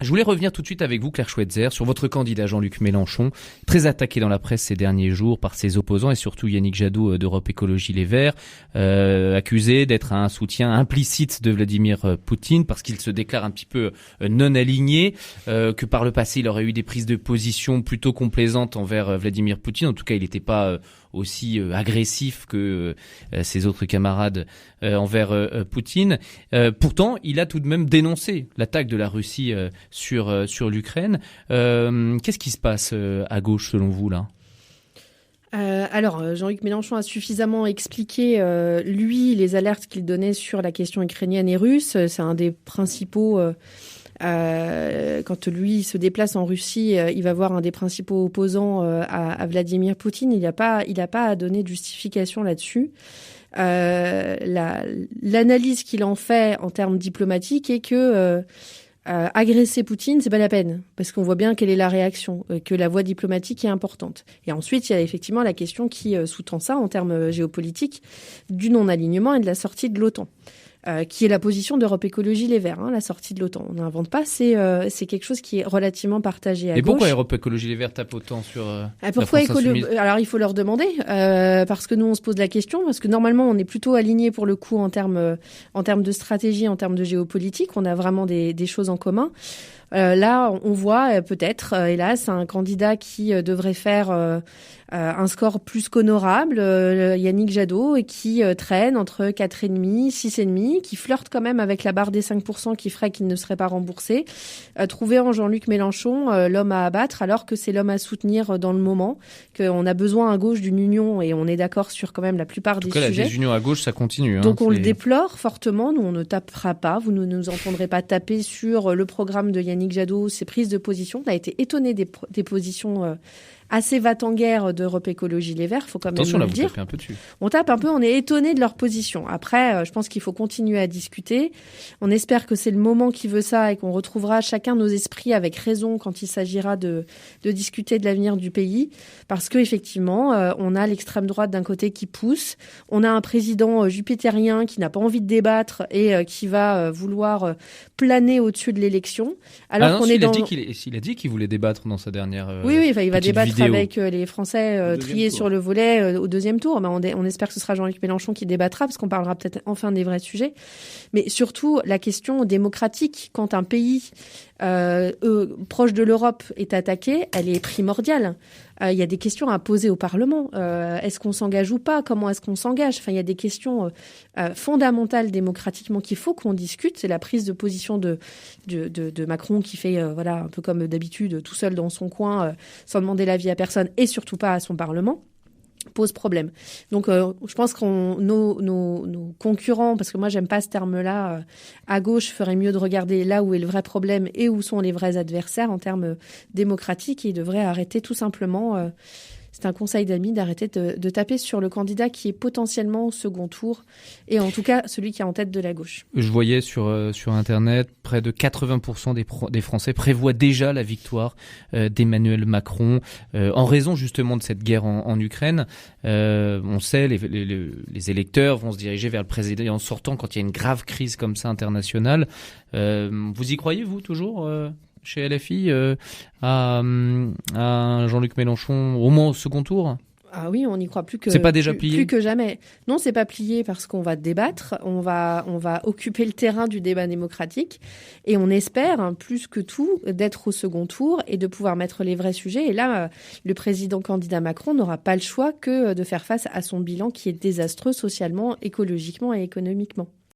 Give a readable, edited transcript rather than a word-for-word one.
Je voulais revenir tout de suite avec vous, Claire Schweitzer, sur votre candidat Jean-Luc Mélenchon, très attaqué dans la presse ces derniers jours par ses opposants et surtout Yannick Jadot d'Europe Écologie Les Verts, accusé d'être un soutien implicite de Vladimir Poutine parce qu'il se déclare un petit peu non aligné, que par le passé il aurait eu des prises de position plutôt complaisantes envers Vladimir Poutine. En tout cas, il n'était pas aussi agressif que ses autres camarades envers Poutine. Pourtant, il a tout de même dénoncé l'attaque de la Russie sur l'Ukraine. Qu'est-ce qui se passe à gauche selon vous là ? Alors, Jean-Luc Mélenchon a suffisamment expliqué, lui, les alertes qu'il donnait sur la question ukrainienne et russe. C'est un des principaux... quand lui se déplace en Russie, il va voir un des principaux opposants à Vladimir Poutine. Il n'a pas à donner de justification là-dessus. L'analyse qu'il en fait en termes diplomatiques est que agresser Poutine, c'est pas la peine, parce qu'on voit bien quelle est la réaction, que la voie diplomatique est importante. Et ensuite, il y a effectivement la question qui sous-tend ça en termes géopolitiques, du non-alignement et de la sortie de l'OTAN. Qui est la position d'Europe Écologie Les Verts, la sortie de l'OTAN. On n'invente pas, c'est quelque chose qui est relativement partagé à gauche. Et pourquoi Europe Écologie Les Verts tape autant sur pourquoi la France Insoumise ? Alors il faut leur demander, parce que nous on se pose la question, parce que normalement on est plutôt aligné pour le coup en termes de stratégie, en termes de géopolitique, on a vraiment des choses en commun. Là, on voit peut-être, hélas, un candidat qui devrait faire un score plus qu'honorable, Yannick Jadot, et qui traîne entre 4,5, 6,5, qui flirte quand même avec la barre des 5% qui ferait qu'il ne serait pas remboursé. Trouver en Jean-Luc Mélenchon l'homme à abattre, alors que c'est l'homme à soutenir dans le moment, qu'on a besoin à gauche d'une union, et on est d'accord sur quand même la plupart des sujets. En tout cas, la désunion à gauche, ça continue. Donc on le déplore fortement, nous on ne tapera pas, vous ne nous entendrez pas taper sur le programme de Yannick Jadot, ses prises de position. On a été étonné des positions assez va-t-en-guerre d'Europe Écologie Les Verts, faut quand même Attention, le là, dire. Vous tapez un peu dessus. On tape un peu, on est étonné de leur position. Après, je pense qu'il faut continuer à discuter. On espère que c'est le moment qui veut ça et qu'on retrouvera chacun nos esprits avec raison quand il s'agira de discuter de l'avenir du pays. Parce que effectivement, on a l'extrême droite d'un côté qui pousse, on a un président jupitérien qui n'a pas envie de débattre et qui va vouloir planer au-dessus de l'élection. Alors il a dit qu'il voulait débattre dans sa dernière Oui, il va débattre vidéo. Avec les Français triés sur le volet au deuxième tour. On espère que ce sera Jean-Luc Mélenchon qui débattra, parce qu'on parlera peut-être enfin des vrais sujets. Mais surtout, la question démocratique, quand un pays proche de l'Europe est attaqué, elle est primordiale. Il y a des questions à poser au Parlement. Est-ce qu'on s'engage ou pas ? Comment est-ce qu'on s'engage ? Enfin, il y a des questions fondamentales démocratiquement qu'il faut qu'on discute. C'est la prise de position de Macron qui fait, un peu comme d'habitude, tout seul dans son coin, sans demander l'avis à personne et surtout pas à son Parlement, pose problème. Donc, je pense que nos concurrents, parce que moi, j'aime pas ce terme-là, à gauche, ferait mieux de regarder là où est le vrai problème et où sont les vrais adversaires en termes démocratiques, et ils devraient arrêter tout simplement... c'est un conseil d'amis d'arrêter de taper sur le candidat qui est potentiellement au second tour, et en tout cas celui qui est en tête de la gauche. Je voyais sur Internet, près de 80% des Français prévoient déjà la victoire d'Emmanuel Macron en raison justement de cette guerre en Ukraine. On sait, les électeurs vont se diriger vers le président en sortant quand il y a une grave crise comme ça internationale. Vous y croyez, vous, toujours chez LFI, à Jean-Luc Mélenchon, au moins au second tour ? Ah oui, on n'y croit plus que c'est pas déjà plié ? Plus que jamais. Non, c'est pas plié parce qu'on va débattre, on va occuper le terrain du débat démocratique, et on espère plus que tout d'être au second tour et de pouvoir mettre les vrais sujets. Et là, le président candidat Macron n'aura pas le choix que de faire face à son bilan qui est désastreux socialement, écologiquement et économiquement.